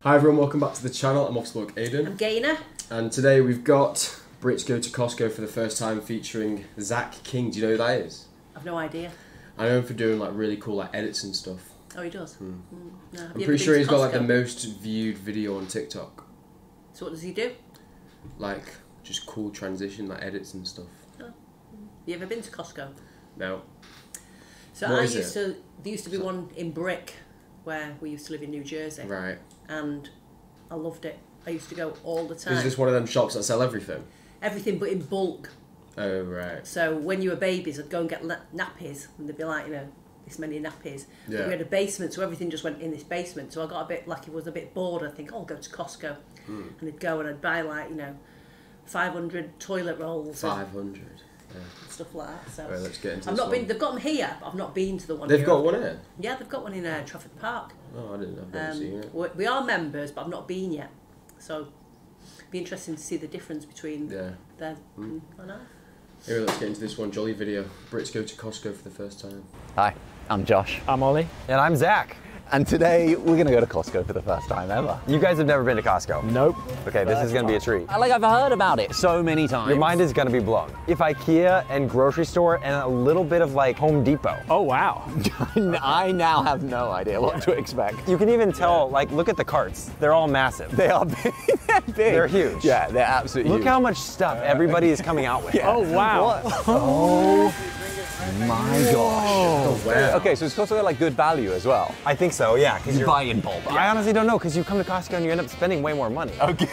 Hi everyone, welcome back to the channel. I'm Offspoke Aidan. I'm Gaynor. And today we've got Brits Go to Costco for the first time featuring Zach King. Do you know who that is? I've no idea. I know him for doing like really cool like edits and stuff. Oh, he does? No. I'm pretty sure he's got like the most viewed video on TikTok. So what does he do? Like just cool transition like edits and stuff. Oh. You ever been to Costco? No. So there used to be one in Brick where we used to live in New Jersey. Right. And I loved it. I used to go all the time. Is this one of them shops that sell everything? Everything but in bulk. Oh, right. So when you were babies, I'd go and get nappies, and they'd be like, you know, this many nappies. Yeah. But we had a basement, so everything just went in this basement. So I got a bit, like, it was a bit bored. I'd think, oh, I'll go to Costco. And I'd go and I'd buy, like, you know, 500 toilet rolls. 500. Yeah. Stuff like that. So right, let's get into I've this not been. one. They've got them here, but I've not been to the one. They've got one here? Yeah, they've got one in Trafford Park. Oh, I didn't know. I've never seen it. We are members, but I've not been yet. So it'd be interesting to see the difference between them. I know. Here, let's get into this one. Jolly video. Brits Go to Costco for the first time. Hi, I'm Josh. I'm Ollie. And I'm Zach. And today we're gonna go to Costco for the first time ever. You guys have never been to Costco? Nope. Okay, this is gonna be a treat. I've heard about it so many times. Your mind is gonna be blown. If IKEA and grocery store and a little bit of like Home Depot. Oh wow. I now have no idea what to expect. You can even tell, like, look at the carts. They're all massive. They are big. They're big. They're huge. Yeah, they're absolutely huge. Look how much stuff everybody is coming out with. Yeah. Oh wow. Oh my gosh. Oh, wow. Okay, so it's also got like good value as well. I think so, yeah. Because you buy in bulk. I honestly don't know, because you come to Costco and you end up spending way more money. Okay.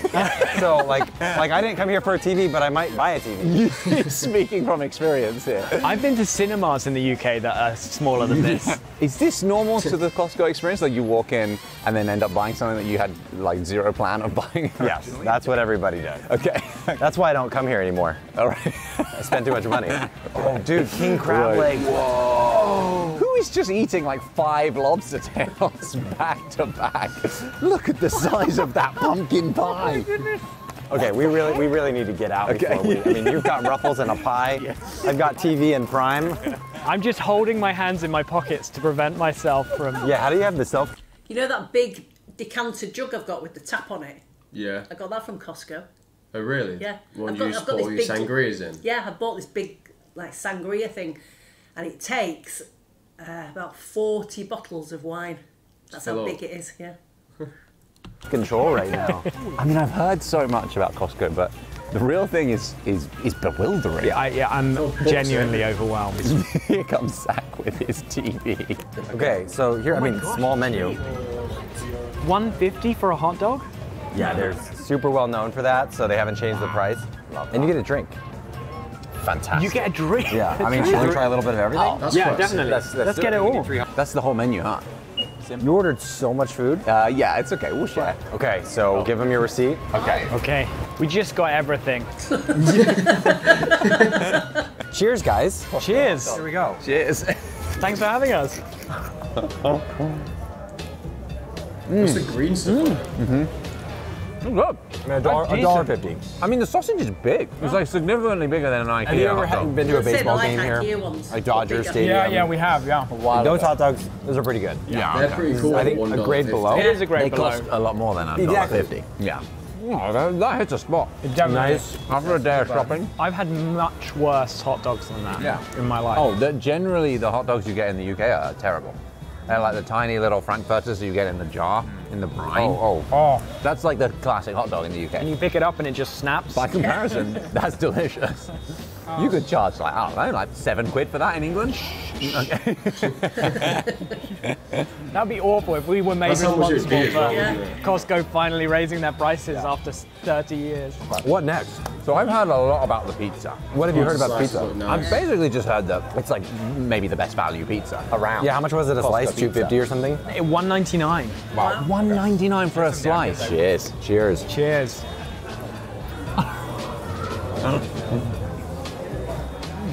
So like I didn't come here for a TV, but I might buy a TV. Speaking from experience here. I've been to cinemas in the UK that are smaller than this. Is this normal to the Costco experience? Like you walk in and then end up buying something that you had like zero plan of buying? Yes, that's what everybody does. Okay. That's why I don't come here anymore. All right. I spend too much money. Oh dude, king crab leg. Whoa. Who is just eating like 5 lobster tails back to back? Look at the size of that pumpkin pie. Okay, we really need to get out before we, I mean, you've got Ruffles and a pie. Yes. I've got TV and Prime. I'm just holding my hands in my pockets to prevent myself from... Yeah, how do you have the self? You know that big decanter jug I've got with the tap on it? Yeah. I got that from Costco. Oh, really? Yeah. One you used to pour your sangrias in? Yeah, I bought this big, like, sangria thing, and it takes about 40 bottles of wine. That's how big it is, yeah. Control right now. I mean, I've heard so much about Costco, but the real thing is bewildering. Yeah, I'm genuinely overwhelmed. Here comes Zach with his TV. Okay, so here, small menu. $1.50 for a hot dog? Yeah, they're super well known for that, so they haven't changed the price. And you get a drink. Fantastic. You get a drink? Yeah, I mean, should we try a little bit of everything? Yeah, definitely. Let's get it all. That's the whole menu, huh? You ordered so much food? Yeah, it's okay. We'll share. Okay, so give them your receipt. Okay. Okay. We just got everything. Cheers, guys. Cheers. Here we go. Cheers. Thanks for having us. What's the green stuff? Good. $1.50. I mean, the sausage is big. It's like significantly bigger than an IKEA. Have you ever been to a baseball game here? Like Dodger Stadium? Yeah, we have, yeah. Those hot dogs, those are pretty good. Yeah, they're pretty cool. I think a grade below. It is a grade below. They cost a lot more than $1.50. Yeah. Oh, that hits a spot. Nice. After a day of shopping. I've had much worse hot dogs than that in my life. Oh, generally the hot dogs you get in the UK are terrible. They're like the tiny little frankfurters that you get in the jar, in the brine. Oh. That's like the classic hot dog in the UK. And you pick it up and it just snaps. By comparison, that's delicious. You could charge like, I don't know, like £7 for that in England. Okay. That'd be awful if we were made responsible for Costco finally raising their prices after 30 years. What next? So I've heard a lot about the pizza. What have you heard about pizza? I've basically just heard that it's like maybe the best value pizza around. Yeah, how much was it a slice? $2.50 or something? $1.99. Wow. $1.99 for a slice. Cheers. Cheers. Cheers.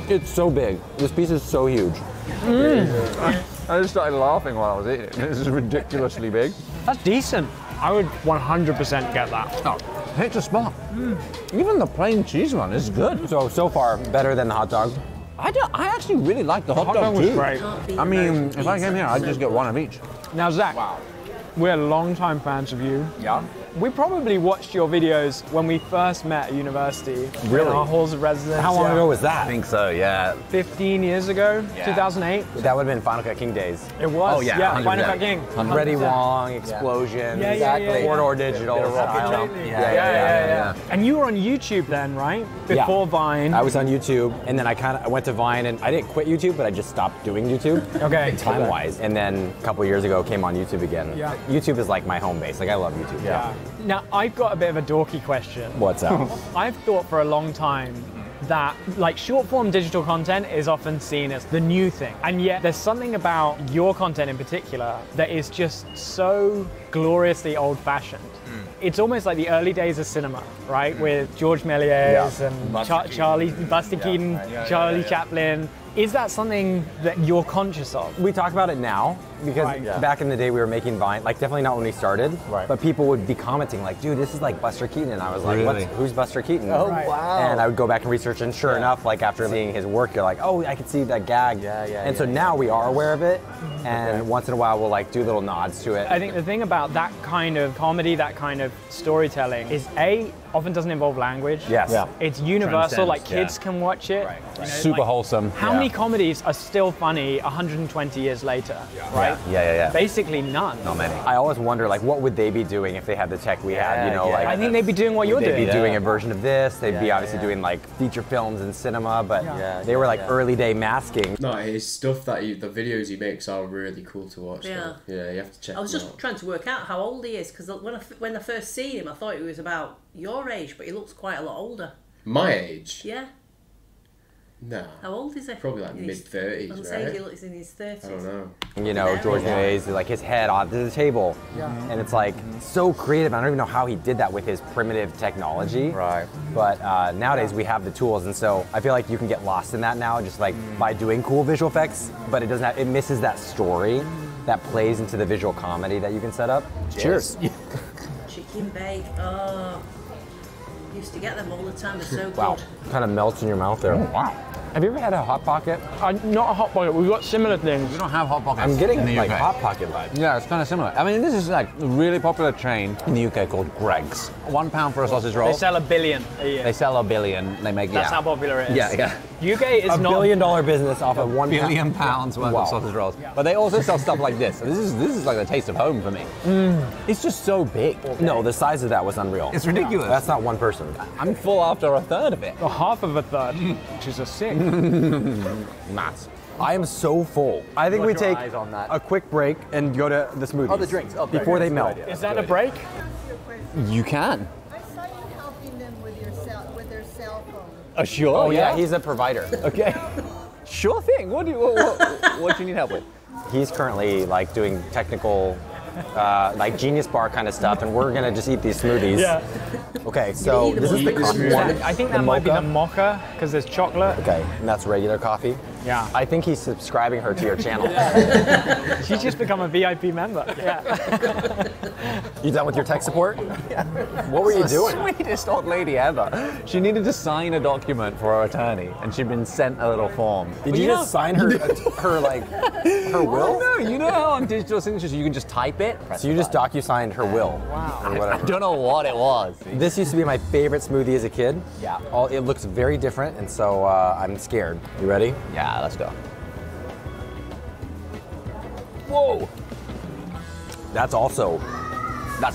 It's so big. This piece is so huge. I just started laughing while I was eating it. This is ridiculously big. That's decent. I would 100% get that. Oh, hits a spot. Even the plain cheese one is good. So far, better than the hot dog. I actually really like the hot dog was too. great. I mean, if I came here, I'd just get one of each. Now, Zach, We're longtime fans of you. Yeah. We probably watched your videos when we first met at university. Really? In our halls of residence. How long ago was that? I think so, yeah. 15 years ago, Yeah. 2008. That would have been Final Cut King days. It was. Oh, yeah, yeah. 100%. Final Cut King. Freddie 100%. Wong, Explosion, Yeah, yeah, yeah, yeah. Corridor Digital. Absolutely. Yeah. And you were on YouTube then, right? Before Vine. I was on YouTube, and then I went to Vine, and I didn't quit YouTube, but I just stopped doing YouTube. Okay. Time-wise. And then a couple years ago, came on YouTube again. Yeah. YouTube is like my home base. Like, I love YouTube. Yeah. Now, I've got a bit of a dorky question. What's up? I've thought for a long time that like short form digital content is often seen as the new thing. And yet there's something about your content in particular that is just so gloriously old fashioned. It's almost like the early days of cinema, right? With George Méliès and Charlie, Buster Keaton, Charlie Chaplin. Is that something that you're conscious of? We talk about it now because back in the day we were making Vine, like definitely not when we started, but people would be commenting like, dude, this is like Buster Keaton. And I was like, who's Buster Keaton? Oh, wow. And I would go back and research, and sure enough, like after seeing his work, you're like, oh, I can see that gag. And so now we are aware of it, and once in a while we'll like do little nods to it. I think the thing about that kind of comedy, that kind of storytelling is often doesn't involve language. Yes. Yeah. It's universal, like kids can watch it. You know, Super wholesome. How many comedies are still funny 120 years later, right? Yeah. Basically none. Not many. I always wonder, like, what would they be doing if they had the tech we had? You know, like I think they'd be doing what you're they'd doing. be doing a version of this. They'd be obviously doing like feature films and cinema, but they were like early day masking. No, his stuff the videos he makes are really cool to watch. Yeah. Though. Yeah, you have to check. I was them just out. trying to work out how old he is, because when I first seen him, I thought he was about your age, but he looks quite a lot older. My age? Yeah. No. How old is he? Probably like mid-30s, I was right? saying he looks in his 30s. I don't know. You know, George Méliès, like his head onto the table, and it's like so creative. I don't even know how he did that with his primitive technology. Right. But nowadays we have the tools, and so I feel like you can get lost in that now, just like by doing cool visual effects. But it doesn't. It misses that story that plays into the visual comedy that you can set up. Cheers. Chicken bake. Oh. Used to get them all the time. They're so Wow. good. Kind of melts in your mouth there. Wow. Have you ever had a Hot Pocket? Not a Hot Pocket, we've got similar things. We don't have Hot Pockets. I'm getting in the like UK. Hot Pocket vibes. Yeah, it's kind of similar. I mean, this is like a really popular chain in the UK called Greggs. £1 for a sausage roll. They sell 1 billion a year. They sell 1 billion. They make That's how popular it is. Yeah. UK is $1 not billion business off of £1 £1 billion worth of sausage rolls. But they also sell stuff like this. This is like the taste of home for me. It's just so big. No, the size of that was unreal. It's ridiculous. That's not one person. I'm full after a third of it. or half of a third, which is a sixth. Nuts. I am so full. I think we Got your take eyes on that. a quick break and go to the smoothies. Oh, the drinks. Oh, great. before they That's a melt. good idea. Is that a break? You can. I saw you helping them with their cell phone. Sure. Oh yeah, he's a provider. Okay. Sure thing. What do you need help with? He's currently like doing technical, like Genius Bar kind of stuff, and we're gonna just eat these smoothies. Yeah. Okay, so this is the coffee one. I think that might be the mocha because there's chocolate. Okay, and that's regular coffee. Yeah. I think he's subscribing her to your channel. She's just become a VIP member. Yeah. You done with your tech support? What were you doing? Sweetest old lady ever. She needed to sign a document for her attorney, and she'd been sent a little form. Did you just sign her will? No, you know how on digital signatures you can just type it? So you just docu-signed her will. Wow. Or I whatever. don't know what it was. This used to be my favorite smoothie as a kid. Yeah. It looks very different, and so I'm scared. You ready? Yeah, let's go. Whoa! That's a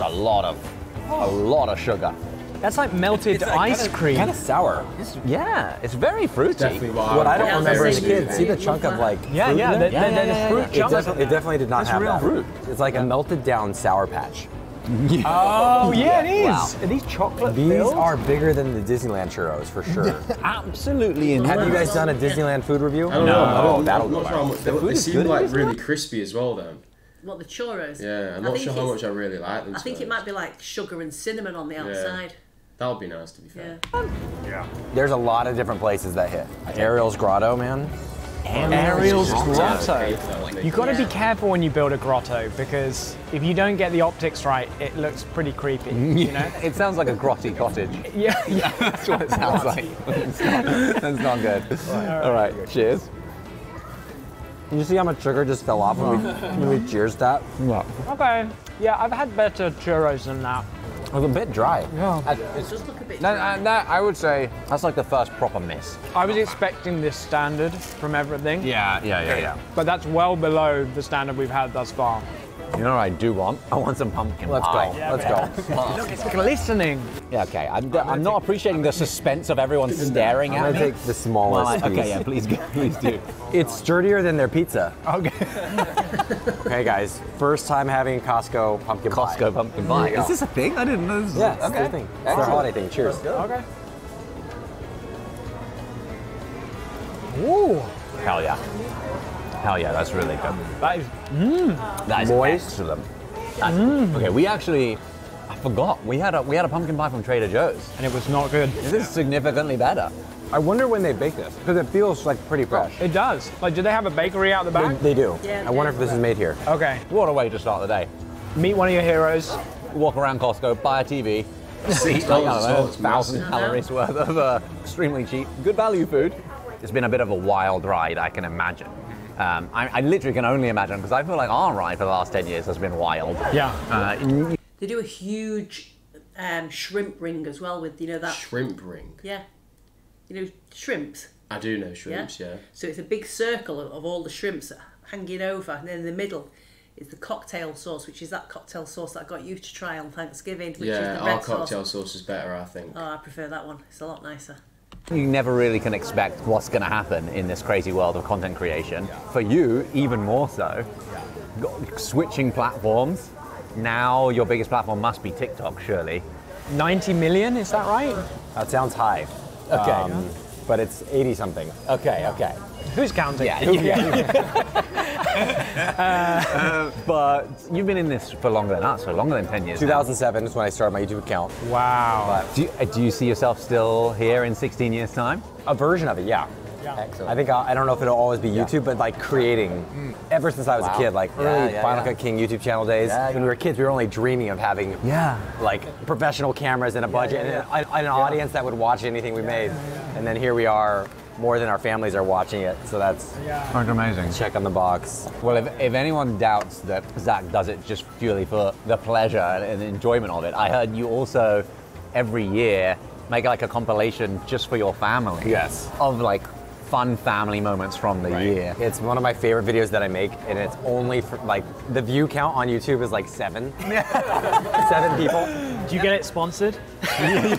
lot of sugar. That's like melted ice cream. Kind of sour. It's very fruity. Definitely What I don't Yeah, remember as a that's kid, see the chunk of like Yeah, fruit yeah, in it? there's fruit It, chunks. it definitely did not have real that. fruit. It's like a melted down Sour Patch. Oh, yeah, it is. Wow. Are these chocolate These filled? are bigger than the Disneyland churros for sure. Absolutely Have you guys done a Disneyland food review? I don't know. Oh, that'll I'm go not sure how well. much. They is seem good, like isn't really crispy as well, though. What, the churros? Yeah, I'm I not think sure how it's- much I really like them. I think it might be like sugar and cinnamon on the outside. That would be nice, to be fair. Yeah. There's a lot of different places that hit. Ariel's Grotto, man. Ariel's grotto. Grotto. You've got to be careful when you build a grotto because if you don't get the optics right, it looks pretty creepy. You know? It sounds like a grotty cottage. Yeah. That's what it sounds like. That's not good. All right, cheers. Did you see how much sugar just fell off when we cheersed that? Yeah. Okay. Yeah, I've had better churros than that. It was a bit dry. Yeah. It does look a bit dry. That I would say that's like the first proper miss. I was expecting this standard from everything. Yeah. But that's well below the standard we've had thus far. You know what I do want? I want some pumpkin pie. Let's go. Look, it's glistening. Yeah, okay. I'm not appreciating the suspense of everyone staring at me. I'm gonna take the smallest piece. Okay, yeah, please do. It's sturdier than their pizza. Okay. Okay, guys. First time having Costco pumpkin pie. Costco pumpkin pie. Is this a thing? I didn't know this was Yeah, it's a thing. It's their holiday thing. Cheers. Okay. Ooh. Hell yeah. Hell yeah, that's really good. That is. That is Moist. excellent. Okay, we actually, I forgot, we had a pumpkin pie from Trader Joe's. And it was not good. This is significantly better. I wonder when they bake this, because it feels like pretty fresh. It does. Like, do they have a bakery out the back? They do. Yeah, I wonder if this is made here. Okay. What a way to start the day. Meet one of your heroes. Walk around Costco, buy a TV, see, like, I don't know, 1,000 calories worth of extremely cheap, good value food. It's been a bit of a wild ride, I can imagine. I literally can only imagine, because I feel like our ride for the last 10 years has been wild. Yeah. They do a huge shrimp ring as well with, you know, that... Shrimp ring? Yeah. You know, shrimps? I do know shrimps, yeah. So it's a big circle of all the shrimps hanging over, and then in the middle is the cocktail sauce, which is that cocktail sauce that I got you to try on Thanksgiving, which is the red our cocktail sauce is better, I think. Oh, I prefer that one. It's a lot nicer. You never really can expect what's going to happen in this crazy world of content creation. For you, even more so. Switching platforms. Now your biggest platform must be TikTok, surely. 90 million, is that right? That sounds high. Okay. But it's 80 something. Okay. Who's counting? But you've been in this for longer than us, so longer than 10 years 2007 is when I started my YouTube account. Wow. But do you see yourself still here in 16 years' time? A version of it, yeah. Excellent. I think I don't know if it'll always be YouTube, but like creating, ever since I was a kid, like early Final Cut King YouTube channel days. When we were kids, we were only dreaming of having like professional cameras and a budget and an audience that would watch anything we made. And then here we are, more than our families are watching it. So that's amazing. Check on the box. Well, if anyone doubts that Zach does it just purely for the pleasure and the enjoyment of it, I heard you also every year make like a compilation just for your family. Yes. Of like fun family moments from the year. It's one of my favorite videos that I make, and it's only for, like, the view count on YouTube is like 7. 7 people. Do you get it sponsored? Little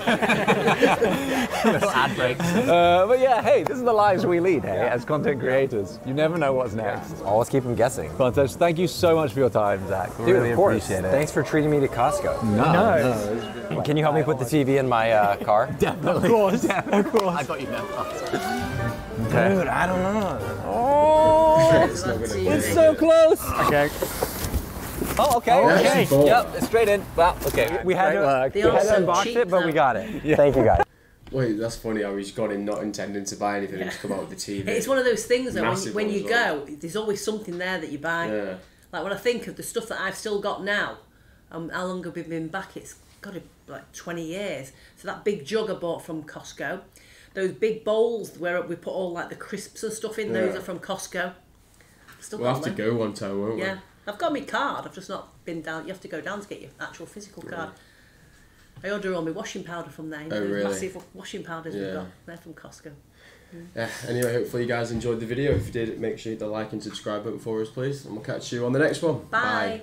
ad breaks. But yeah, hey, this is the lives we lead, hey, as content creators. You never know what's next. Always keep them guessing. Fantastic. Thank you so much for your time, Zach. Dude, Really of course. appreciate it. Thanks for treating me to Costco. No. Can you help me put the TV in my car? Definitely. Of course. Of course. I thought you'd know. Dude, I don't know. Oh, it's so close. Okay. Oh, okay. Okay. Cool. Yep, straight in. Well, okay. We had to They are so unbox cheap it, but we now. got it. Thank you, guys. Wait, that's funny how he's gone in not intending to buy anything and just come out with the TV. It's one of those things that Massive when one you as well. go, there's always something there that you buy. Yeah. Like when I think of the stuff that I've still got now, how long have we been back? It's got to be like 20 years. So that big jug I bought from Costco, those big bowls where we put all like the crisps and stuff in, those are from Costco. Still We'll got have to them. go one time, won't we? Yeah, I've got my card. I've just not been down. You have to go down to get your actual physical card. I order all my washing powder from there. You know, Oh, those really? massive washing powders we've Yeah. got. They're from Costco. Yeah, anyway, hopefully you guys enjoyed the video. If you did, make sure you hit the like and subscribe button for us, please. And we'll catch you on the next one. Bye.